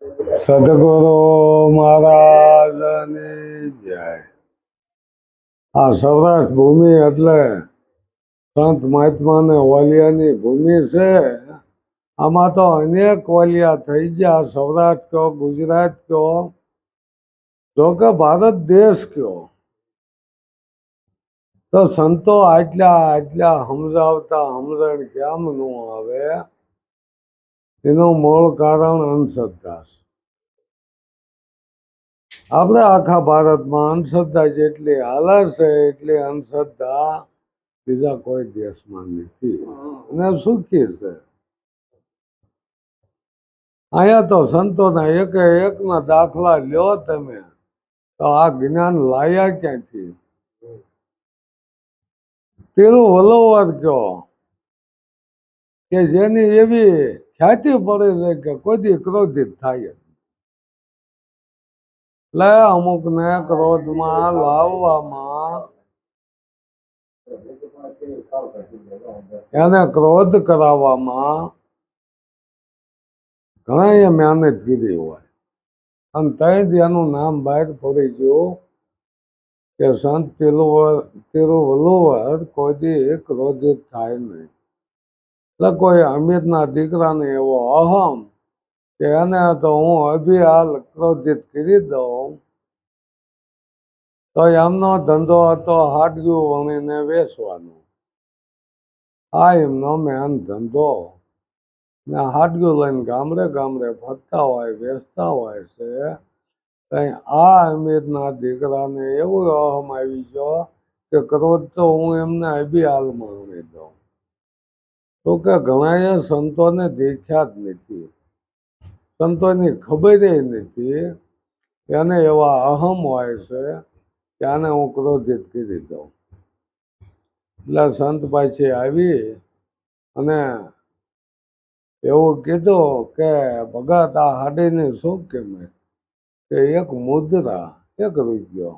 સદગુરુ મહારાજની જય. આ સૌરાષ્ટ્ર ભૂમિ એટલે સંત મહાત્મા ને વાલિયાની ભૂમિ છે. આમાં તો અનેક વાલિયા થઈ ગયા. સૌરાષ્ટ્ર કયો, ગુજરાત કયો, જો કે ભારત દેશ કયો, તો સંતો આટલા સમજાવતા સમજણ કેમ ન આવે? એનું મૂળ કારણ અંધશ્રદ્ધા છે. આપણે આખા ભારતમાં અંધશ્રદ્ધા જેટલી હાલે છે એટલી અંધશ્રદ્ધા બીજા કોઈ દેશમાં નથી, અને સુખી છે. અહીંયા તો સંતોના એકના દાખલા લ્યો તમે, તો આ જ્ઞાન લાયા ક્યાંથી? તિરુવલ્લુવર કયો કે જેની એવી ખ્યાતિ પડે છે કે કોઈ દી ક્રોધિત થાય. એટલે અમુકને ક્રોધમાં લાવવામાં, એને ક્રોધ કરાવવામાં ઘણા મહેનત કીધી હોય, અને તઈ એનું નામ બહાર પડી ગયું કે સંત તિરુવલ્લુવર કોઈ દી ક્રોધિત થાય નહીં. એટલે કોઈ અમીરના દીકરાને એવો અહમ કે એને તો હું અભિહાલ ક્રોધિત કરી દઉં, તો એમનો ધંધો હતો હાડગું વણીને વેચવાનો. આ એમનો મેન ધંધો, ને હાડગું લઈને ગામડે ગામડે ફરતા હોય, વેચતા હોય છે. કઈ આ અમીરના દીકરાને એવું અહમ આવી ગયો કે ક્રોધ તો હું એમને અભિહાલમાં વણી દઉં. તો કે ઘણા સંતોને દેખ્યા જ નથી, સંતોની ખબર નથી. એને એવા અહમ હોય છે કે આને હું ક્રોધિત કરી દઉં. એટલે સંત પાછી આવી અને એવું કીધું કે ભગત, આ હાડીની શું કિંમત? કે એક મુદ્રા, 1 રૂપિયો.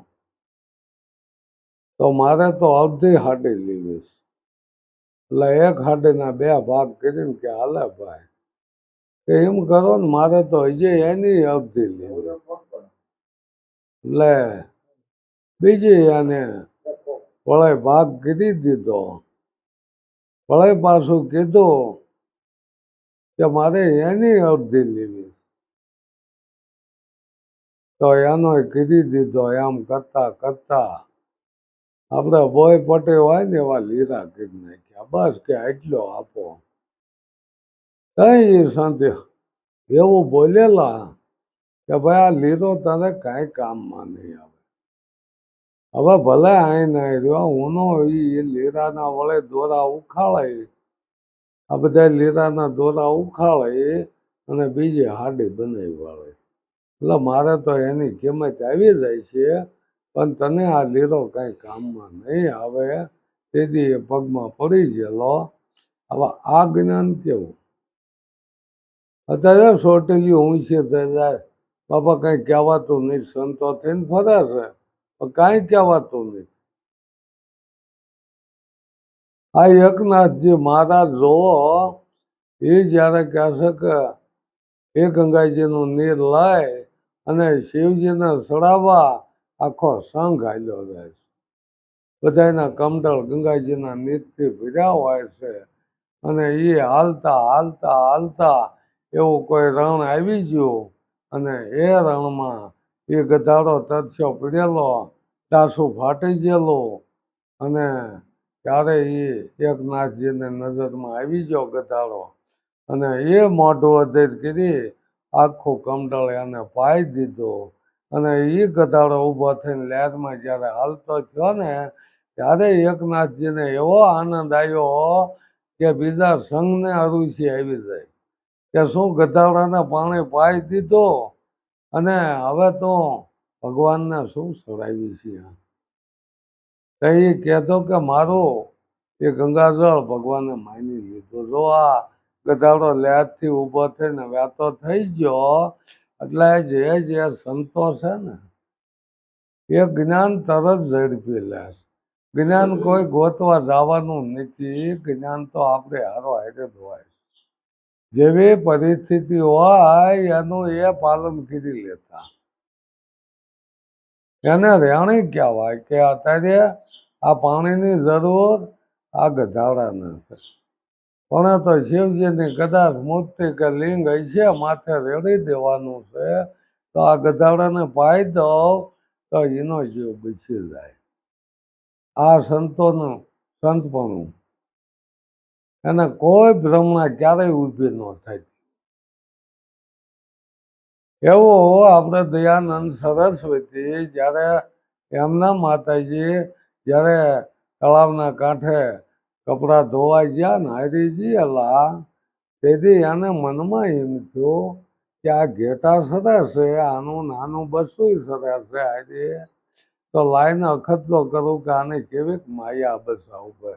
તો મારે તો અડધી હાડી લેવી છે. એટલે 1 હાડીના 2 ભાગ કરીને કે હાલે ભાઈ, કે એમ કરો ને, મારે તો હજી એની અડધી લેવી. એટલે બીજી એને વળે ભાગ કરી દીધો. વળે પાછું કીધું કે મારે એની અડધી લેવી. તો એનો કીધી દીધો. એમ કરતા કરતા આપણે બોય પટે હોય ને એવા લીરા કરી નાખ્યા. બસ કે આટલો આપો. કઈ સંત એવું બોલેલા કે ભાઈ આ લીરો તારે કાંઈ કામમાં નહીં આવે. હવે ભલે આઈ નાઈ રહ્યો હું એ લીરાના વળે દોરા ઉખાળે, આ બધા લીરાના દોરા ઉખાળે અને બીજી હાડી બનાવી વાળે. એટલે મારે તો એની કિંમત આવી જાય છે, પણ તને આ લીરો કાંઈ કામમાં નહીં આવે. તેથી એ પગમાં પડી ગયેલો. હવે આ જ્ઞાન કેવું? અત્યારે સોટેલી ઊંચી થઈ જાય, બાપા કાંઈ કહેવાતું નહીં, સંતો થઈને ફરે છે પણ કાંઈ કહેવાતું નહીં. આ એકનાથજી મહારાજ જોવો, એ જ્યારે કહેશે કે એ ગંગાજીનું નીર લઈ અને શિવજીને ચડાવવા આખો સંઘ હાલ્યો જાય છે. બધાના કમંડળ ગંગાજીના નીરથી ભર્યા હોય છે, અને એ હાલતા હાલતા હાલતા એવું કોઈ રણ આવી ગયું, અને એ રણમાં એ ગધાડો તરસ્યો પડેલો, ટાસું ફાટી ગયેલું, અને ત્યારે એ એકનાથજીને નજરમાં આવી ગયો ગધાડો, અને એ મોઢું અધેર કરી આખું કમંડળ એને પાઈ દીધું. અને એ ગધાડો ઊભો થઈને લહેરમાં જ્યારે હાલતો થયો ને, ત્યારે એકનાથજીને એવો આનંદ આવ્યો કે બીજા સંઘને અરુચિ આવી જાય કે શું ગધાડાને પાણી પાઈ દીધો, અને હવે તો ભગવાનને શું ચડાવી છે. એ કહેતો કે મારું એ ગંગાજળ ભગવાને માની લીધું. જો આ ગધાડો લહેરથી ઊભો થઈને વહેતો થઈ ગયો, એટલે જે સંતો છે ને એ જ્ઞાન તરત ઝડપી લે. જ્ઞાન કોઈ ગોતવા જવાનું નથી, જ્ઞાન તો આપણે હારો હારે જ હોય. જેવી પરિસ્થિતિ હોય એનું એ પાલન કરી લેતા. એને રેણી કહેવાય કે અત્યારે આ પાણીની જરૂર આ ગધાડાને છે. પણ તો શિવજીની કદાચ મૂર્તિ કે લિંગ હશે માથે રેડી દેવાનું છે, તો આ ગધાડાને પાઈ દો તો એનો જીવ બચી જાય. આ સંતોનું સંતપણું, એને કોઈ ભ્રમણા ક્યારેય ઊભી ન થાય. એવું આપણે દયાનંદ સરસ્વતી જ્યારે એમના માતાજી જ્યારે તળાવના કાંઠે કપડાં ધોવાઈ ગયા ને હારી ગયેલા, તેથી એને મનમાં એમ થયું કે આ ઘેટા સરસ છે, આનું નાનું બસું સરસ છે, આજે તો લાઈને અખતરો કરું કે આને કેવીક માયા બસા ઉપર.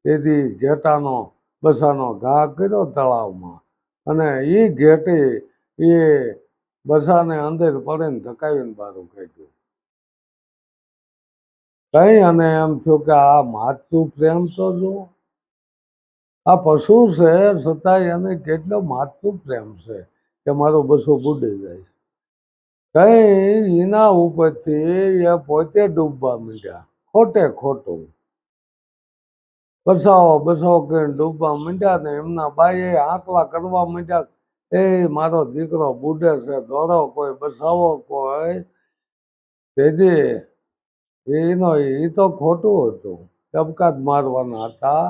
તેથી ઘેટાનો બસાનો ઘા કર્યો તળાવમાં, અને એ ઘેટી એ બસાને અંદર પડે ધકાવીને બારું કાઢ્યું. કઈ અને એમ થયું કે આ માતૃ પ્રેમ તો જો આ પશુ છે છતાંય એને કેટલો માતૃ પ્રેમ છે કે મારો બસો બુડી જાય. કઈ એના ઉપરથી એ પોતે ડૂબવા માંડ્યા, ખોટે ખોટું બસાવો બસાવો કરીને ડૂબવા માંડ્યા ને એમના બાઈએ આંકલા કરવા માંડ્યા, એ મારો દીકરો બુડે છે, દોડો કોઈ બસાવો કોઈ. તેથી એનો એ તો ખોટું હતું, ટપકા જ મારવાના હતા.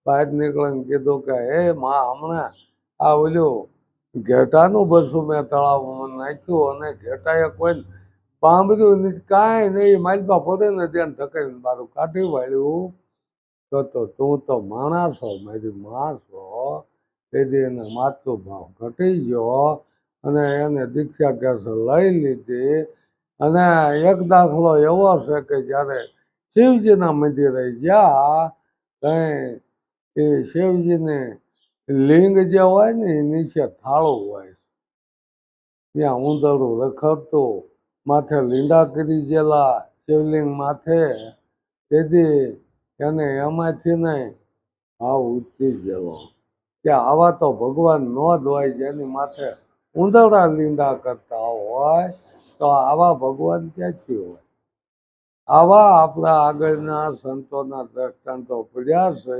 બહાર નીકળીને કીધું કે હે માં, હમણાં આ ઓલું ઘેટાનું બસું મેં તળાવમાં નાખ્યું અને ઘેટાએ કોઈ પાંભર્યું નથી, કાંઈ નહીં, માલપા પડે ને ત્યાં ધકાવીને મારું કાઢી વાળ્યું. તો તું તો માણસ છો, મારી માં છો. તેથી એને માતૃભાવ ઘટી ગયો અને એને દીક્ષા કેસે લઈ લીધી. અને એક દાખલો એવો છે કે જ્યારે શિવજીના મંદિરે ગયા, કઈ એ શિવજીને લિંગ જે હોય ને એ નીચે થાળું હોય, ત્યાં ઉંદરડું રખડતું, માથે લીંડા કરી ગયેલા શિવલિંગ માથે. તેથી એને એમાંથી નહીં ભાવ ઉઠી ગયેલો કે આવા તો ભગવાન ન જ હોય, જેની માથે ઉંદરડા લીંડા કરતા હોય, તો આવા ભગવાન ક્યાંથી હોય. આવા આપણા આગળના સંતોના દ્રષ્ટાંતો પડ્યા છે.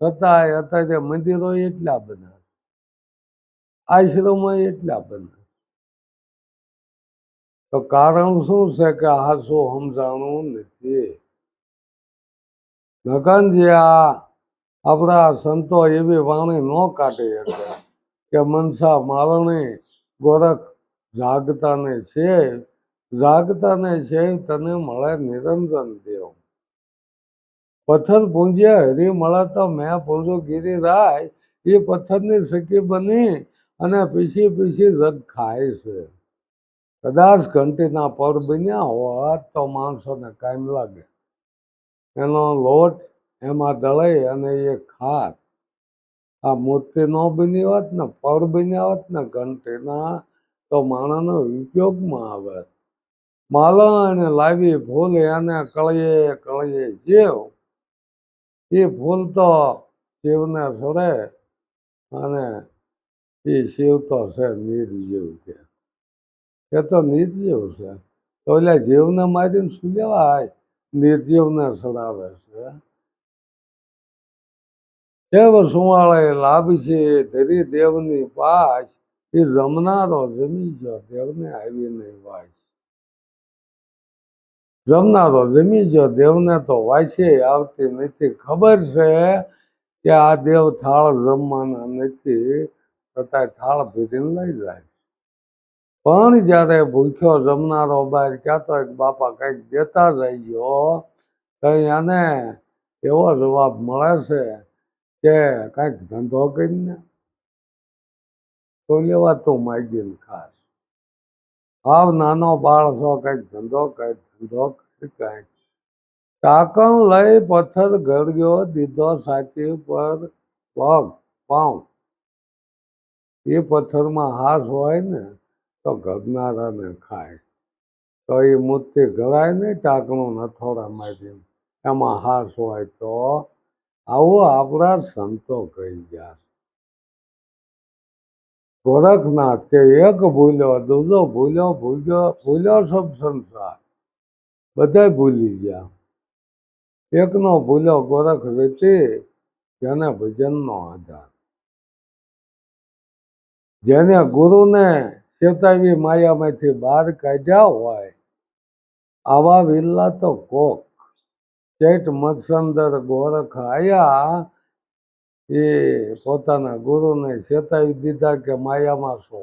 છતાંય અત્યારે મંદિરો એટલા બધા, આશ્રમો એટલા બધા. તો કારણ શું છે કે હાસું સમજાણું નથી. નકનજી આ આપણા સંતો એવી વાણી ન કાઢી શકે કે મનસા મારણી ગોરખ જાગતાને છે, જાગતાને છે તને મળે નિરંજન દેવ. પથ્થર પૂંજે હરી મળે તો મેં પૂંજું ગીરી રાય, એ પથ્થરની સખી બની અને પીસી પીસી જગ ખાય છે. કદાચ ઘંટીના પડ બન્યા હોત તો માણસોને કાયમ લાગે. એનો લોટ એમાં દળાઈ અને એ ખાત. આ મૂર્તિ ન બની હોત ને, પડ બન્યા હોત ને ઘંટીના, તો માણસનો ઉપયોગમાં આવે. માલણ લાવી ફૂલ એને કળીએ કળીએ જેવ, એ ફૂલ તો શિવને સડે અને એ શિવ તો છે નિર્જીવ કે એ તો નિર્જીવ છે. તો એટલે જીવને મારીને શું લેવાય, નિર્જીવને સડાવે છે. દેવ સુવાળે લાભ છે ધરી દેવની પાછ, એ જમનારો જમી ગયો દેવને આવી નહીં વાચ. જમનારો જમી ગયો દેવને તો વાંચે આવતી નથી. ખબર છે કે આ દેવ થાળ જમવાના નથી, છતાંય થાળ ભીધીને લઈ જાય. પણ જ્યારે ભૂખ્યો જમનારો બહાર કહેતો હોય કે બાપા કંઈક દેતા જઈયો, કઈ આને એવો જવાબ મળે છે કે કંઈક ધંધો કરીને તો લેવા તું માગીને ખાસ. હાવ નાનો બાળ છો, કંઈક ધંધો કંઈક ધંધો કંઈક. ટાંકણ લઈ પથ્થર ગળ્યો દીધો છાતી પર પગ પાઉં. એ પથ્થરમાં હાથ હોય ને તો ઘડનારાને ખાય. તો એ મૂર્તિ ઘડાય નહીં, ટાંકણું નથોડા મારી એમાં હાથ હોય તો. આવું આપણા સંતો કહી ગયા. ગોરખનાથ કે એક ભૂલ્યો, દૂજો ભૂલ્યો, ભૂલ્યો ભૂલ્યો સબ સંસાર, બધા ભૂલી ગયા. એકનો ભૂલ્યો ગોરખ રીતિ, જેને ભજનનો આધાર. જેને ગુરુને ચેતાવી માયામાંથી બહાર કાઢ્યા હોય, આવા વિરલા તો કોક. ચેટ મત્સંદર ગોરખ આયા, એ પોતાના ગુરુને ચેતાવી દીધા કે માયામાં છો.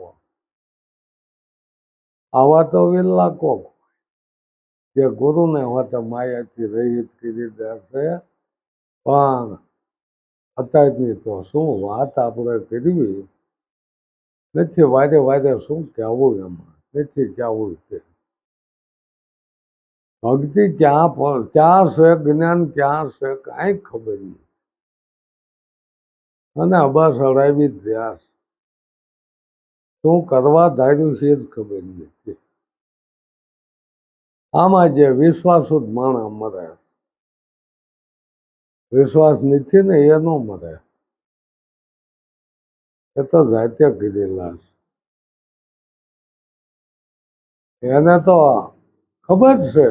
આવા તો વિરલા કોક જે ગુરુને હોતે માયાથી રહિત કરી દેશે. પણ અત્યારની તો શું વાત આપણે કરવી, નથી વારે વારે શું કહેવું, એમાં નથી કહેવું. છે ભક્તિ ક્યાં છે, જ્ઞાન ક્યાં છે, કાંઈ ખબર નહીં. અને બસ હડાવી જ રહ્યા છે. શું કરવા ધાર્યું છે જ ખબર નથી. આમાં જે વિશ્વાસુ જ માણસ મરે, વિશ્વાસ નથી ને એ ન મરે. એ તો જાતે કરેલા છે. એને તો ખબર છે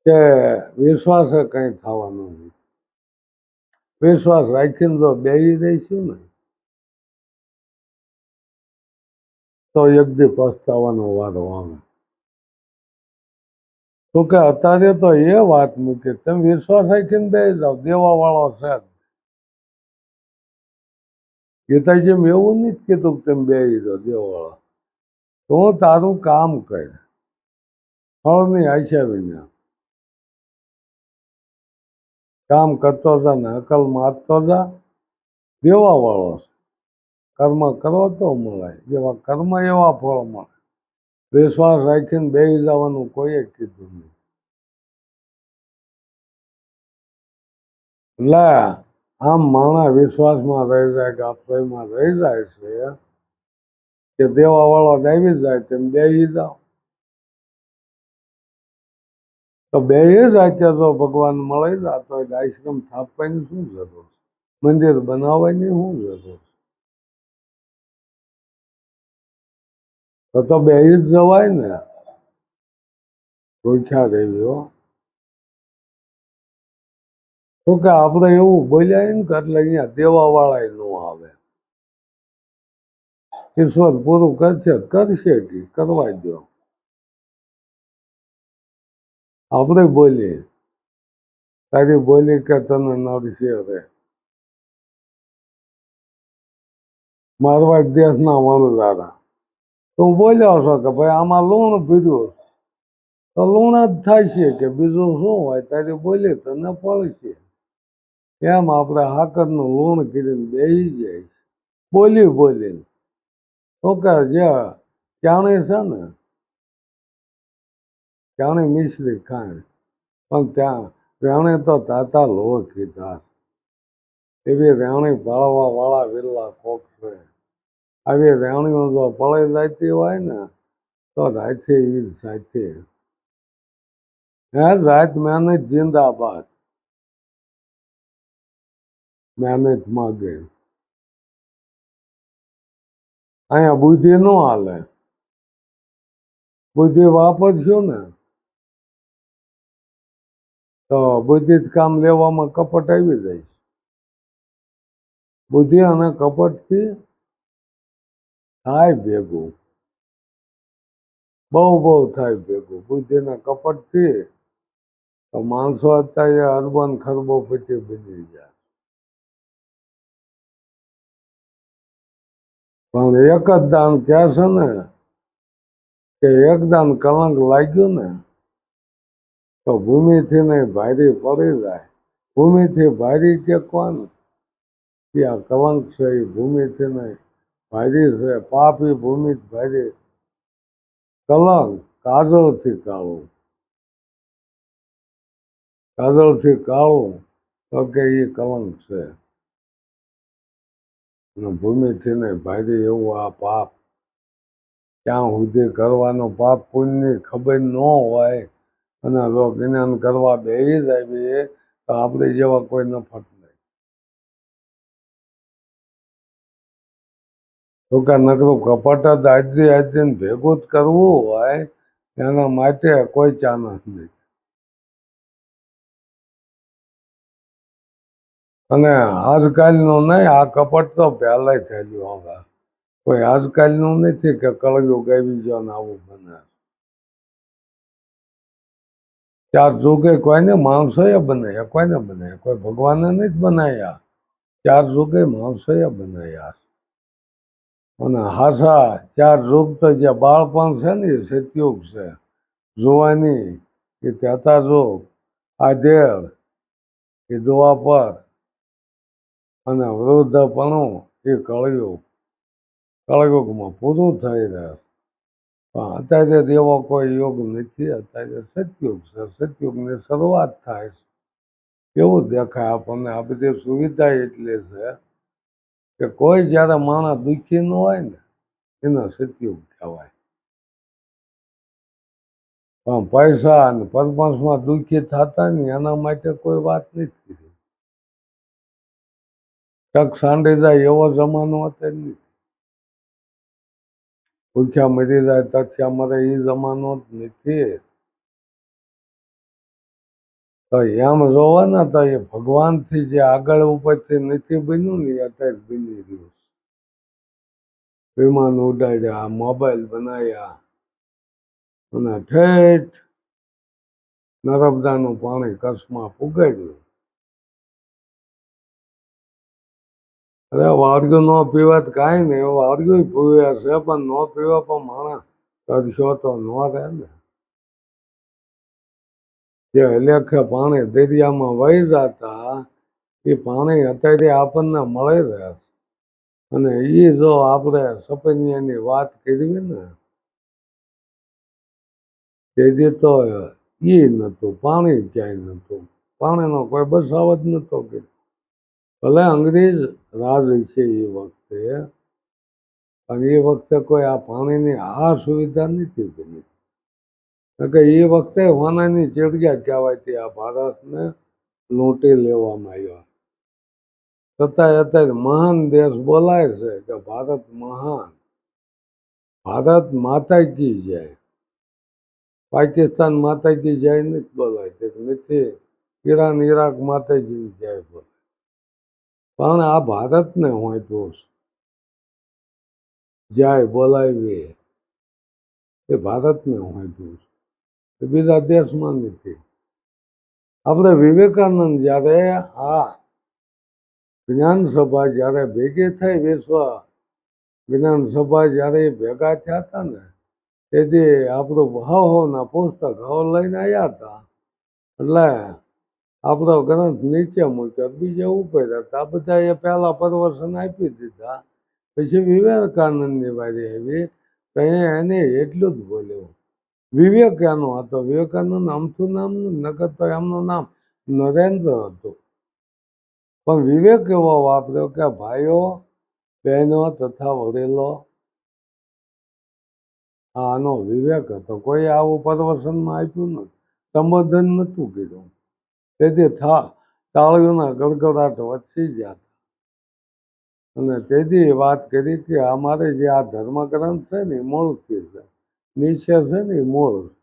કે વિશ્વાસે કંઈ થવાનું નથી. વિશ્વાસ રાખીને જો બેસી રહીશું ને તો એક દી પસ્તાવાનો વારો આવે. તો કે અત્યારે તો એ વાત મૂકી, તમે વિશ્વાસ રાખીને બેસી જાઓ, દેવા વાળો છે. ગીતાજીમાં એવું નથી કીધું કે તમે બેસી જાઓ દેવા વાળો. તો તારું કામ કર, ફળની આશા વિના કામ કરતો જા ને અકલ મારતો જા. દેવા વાળો છે. કર્મ કરો તો મળે, જેવા કર્મ એવા ફળ મળે. વિશ્વાસ રાખીને બેસી જવાનું કોઈએ કીધું નહીં. એટલે આમ માણસ વિશ્વાસમાં રહી જાય, ગાફલાઈમાં રહી જાય છે કે દેવા વાળો આવી જાય તેમ બેસી જાઓ. તો બેસી જાય ત્યાં તો ભગવાન મળી જાય તો આશ્રમ સ્થાપવાની શું જરૂર, મંદિર બનાવવાની શું જરૂર? તો બેસી જ જવાય ને. ભૂખ્યા દેવીઓ તો કે આપણે એવું બોલ્યા ને કે એટલે અહીંયા દેવા વાળા ન આવે. ઈશ્વર પૂરું કરશે કે કરવા દો. આપણે બોલીએ, તારી બોલી કે તને નડશે રે. મારવાડ દેશના વણઝારા તું બોલ્યો છો કે ભાઈ આમાં લૂણ પીધું, તો લૂણ જ થાય છે કે બીજું શું હોય? તારી બોલી તને પડશે. એમ આપણે હાકરનું લૂણ કરીને બેસી જાય, બોલીને. તો કે જે ક્યાણી છે ને, ક્યાણી મિશ્રી ખાય, પણ ત્યાં રેણે તો તાતા લો કીધા. એવી રેણી પાળવા વાળા વિરલા કોક છે. આવી રેણીઓ જો પળી જતી હોય ને તો રાતે ઈ સાથે. હે રાત મહેનત જિંદાબાદ, મહેનત માગે. અહીંયા બુદ્ધિ ન હાલે. બુદ્ધિ વાપરશો ને તો બુદ્ધિ કામ લેવામાં કપટ આવી જાય. બુદ્ધિ અને કપટથી થાય ભેગું, બહુ થાય ભેગું. બુદ્ધિના કપટથી તો માણસો અત્યારે અરબન ખરબોપતિ બની જાય. પણ એક જ દાન કહે છે ને કે એક દાન કલંક લાગ્યું ને તો ભૂમિથી નહીં ભારી પડી જાય. ભૂમિથી ભારી કે કોણ? કે આ કલંક છે એ ભૂમિથી નહીં ભારી છે. પાપ એ ભૂમિ ભારી. કલંક કાજળથી કાળું, કાજળથી કાળું તો કે એ કલંક છે. અને ભૂમિથી નહીં ભારી એવું આ પાપ. ક્યાં સુધી કરવાનું પાપ પુણ્યની ખબર ન હોય અને જો જ્ઞાન કરવા બેસી જાય તો આપણે જેવા કોઈ નફટ તો કે નકરું કપટ જ આજથી ભેગું જ કરવું હોય એના માટે કોઈ ચાન્સ નહીં. અને આજકાલનું નહીં, આ કપટ તો પહેલાંય થયેલું. હવે કોઈ આજકાલનું નથી કે કળિયુગ આવી ગયો ને આવું બને. ચાર યુગે કોઈને માણસોએ બનાવ્યા, કોઈને બનાવ્યા, કોઈ ભગવાને નથી બનાવ્યા. ચાર યુગે માણસોએ બનાવ્યા. અને હાસા ચાર યુગ તો જે બાળપણ છે ને એ સતયુગ છે, જુવાની એ ત્રેતા યુગ, આધેડ એ દ્વાપર અને વૃદ્ધપણું એ કળિયુગ. કળિયુગમાં પૂરું થઈ રહે. પણ અત્યારે એવો કોઈ યુગ નથી. અત્યારે સતયુગ છે. સતયુગની શરૂઆત થાય છે એવું દેખાય આપણને. આ બધી સુવિધા એટલી છે કે કોઈ જ્યારે માણસ દુઃખી ન હોય ને એનો સતયુગ કહેવાય. પણ પૈસા અને પરપંચમાં દુઃખી થતા ને એના માટે કોઈ વાત નથી. ટક સાંડી જાય એવો જમાનો અત્યારે નથી. ભૂખ્યા મરી જાય તથ્યા મરે એ જમાનો જ નથી. તો એમ જોવા ને તો એ ભગવાનથી જે આગળ ઉપરથી નથી બન્યું ને અત્યારે બની રહ્યું. વિમાન ઉડાડ્યા, મોબાઈલ બનાવ્યા અને ઠેઠ નર્મદાનું પાણી કચ્છમાં પુગાડ્યું. અરે વાડ્યું ન પીવા કાંઈ નહીં, વાડ્યું પીવે છે પણ ન પીવા પણ માણસ તરસ્યો તો ન રહે ને. જે લેખે પાણી દરિયામાં વહી જતા એ પાણી અત્યારે આપણને મળી રહે. અને એ જો આપણે સપનિયાની વાત કરવી ને તેથી તો એ નહોતું, પાણી ક્યાંય નહોતું. પાણીનો કોઈ બસાવ જ નહોતો કર્યો. ભલે અંગ્રેજ રાજ છે એ વખતે, અને એ વખતે કોઈ આ પાણીની આ સુવિધા નથી બની. કે એ વખતે હોનાની ચેડિયા કહેવાયતી આ ભારતને લૂંટી લેવામાં આવ્યા. છતાંય અત્યારે મહાન દેશ બોલાય છે કે ભારત મહાન, ભારત માતા કી જય. પાકિસ્તાન માતા કી જય નથી બોલાય નથી, ઈરાન ઈરાક માતાજીની જય બોલાય. પણ આ ભારતને હોંપ્યું જય બોલાવી એ ભારતને હોંપ્યું છે, બીજા દેશમાં નથી. આપણે વિવેકાનંદ જ્યારે આ જ્ઞાન સભા જ્યારે ભેગી થઈ, વિશ્વ જ્ઞાન સભા જ્યારે ભેગા થયા હતા ને તેથી આપણું હવના પુસ્તક હવ લઈને આવ્યા હતા. એટલે આપણો ગ્રંથ નીચે મૂક્યો, બીજે ઉપર હતા. આ બધા એ પહેલા પ્રવચન આપી દીધા. પછી વિવેકાનંદની વારી આવી તો એને એટલું જ બોલ્યું. વિવેક એનો હતો. વિવેકાનંદ અમથું નામ નકર તો એમનું નામ નરેન્દ્ર હતું. પણ વિવેક એવો વાપર્યો કે ભાઈઓ બહેનો તથા વડીલો, આનો વિવેક હતો. કોઈ આવું પ્રવચનમાં આપ્યું નથી, સંબોધન નહોતું કર્યું. તેથી તાળીઓના ગડગડાટ વચ્ચી ગયા. અને તેથી વાત કરી કે અમારે જે આ ધર્મગ્રંથ છે ને એ મૂળથી છે, નીચે છે ને એ મૂળ છે.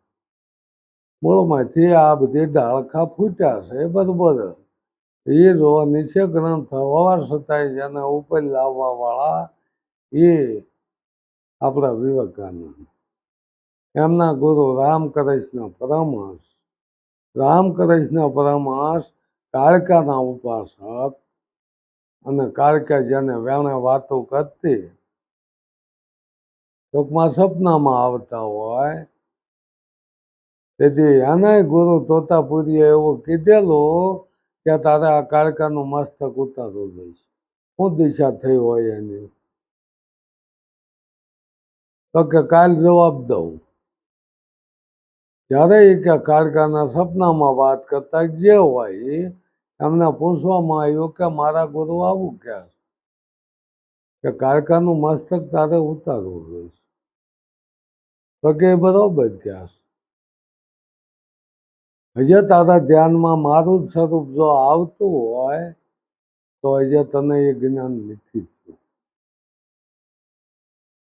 મૂળમાંથી આ બધી ડાળખા ફૂટ્યા છે એ બરોબર. એ જો નીચે ગ્રંથ હોવા છતાંય જેને ઉપર લાવવા વાળા એ આપણા વિવેકાનંદ, એમના ગુરુ રામકૃષ્ણ પરમહંસ. રામકૃષ્ણ પરમહંસ કાળકાના ઉપાસક, અને કાળકા જેને વેણે વાતો કરતી ટૂંકમાં સપનામાં આવતા હોય, તેથી એનાય ગુરુ તોતાપુરીએ એવું કીધેલું કે તારે આ કાળકાનું મસ્તક ઉતારવું જોઈશે. શું દિશા થઈ હોય એની? તો કે કાલ જવાબ દઉં. જ્યારે એ કે કાળકાના સપનામાં વાત કરતા જે હોય એમને પૂછવામાં આવ્યું કે મારા ગુરુ આવું કે કાળકાનું મસ્તક તારે ઉતારવું જોઈશે. તો કે બરોબર ક્યાં હજી તારા ધ્યાનમાં મારું જ સ્વરૂપ જો આવતું હોય તો હજી તને એ જ્ઞાન નથી થયું.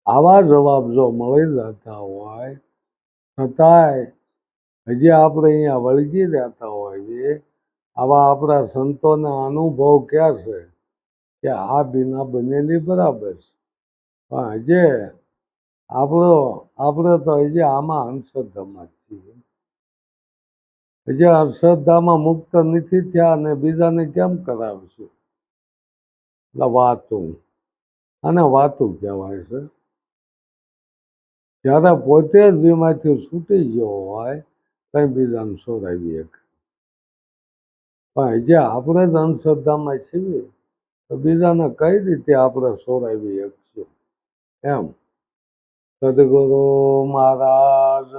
આવા જવાબ જો મળી જતા હોય છતાંય હજી આપણે અહીંયા વળગી રહેતા હોઈએ, આવા આપણા સંતોના અનુભવ ક્યાં છે કે આ બીના બનેલી બરાબર છે, પણ હજી આપણે તો હજી આમાં અંધશ્રદ્ધામાં જ છીએ. હજી અંધશ્રદ્ધામાં મુક્ત નથી થયા અને બીજાને કેમ કરાવશું? એટલે વાતું, અને વાતું કહેવાય છે. જ્યારે પોતે જ એમાંથી છૂટી ગયો હોય કંઈ બીજાને સોરાવીએ, પણ હજી આપણે જ અંધશ્રદ્ધામાં છીએ તો બીજાને કઈ રીતે આપણે સોરાવી શકશું? એમ સદગુરુ મહારાજ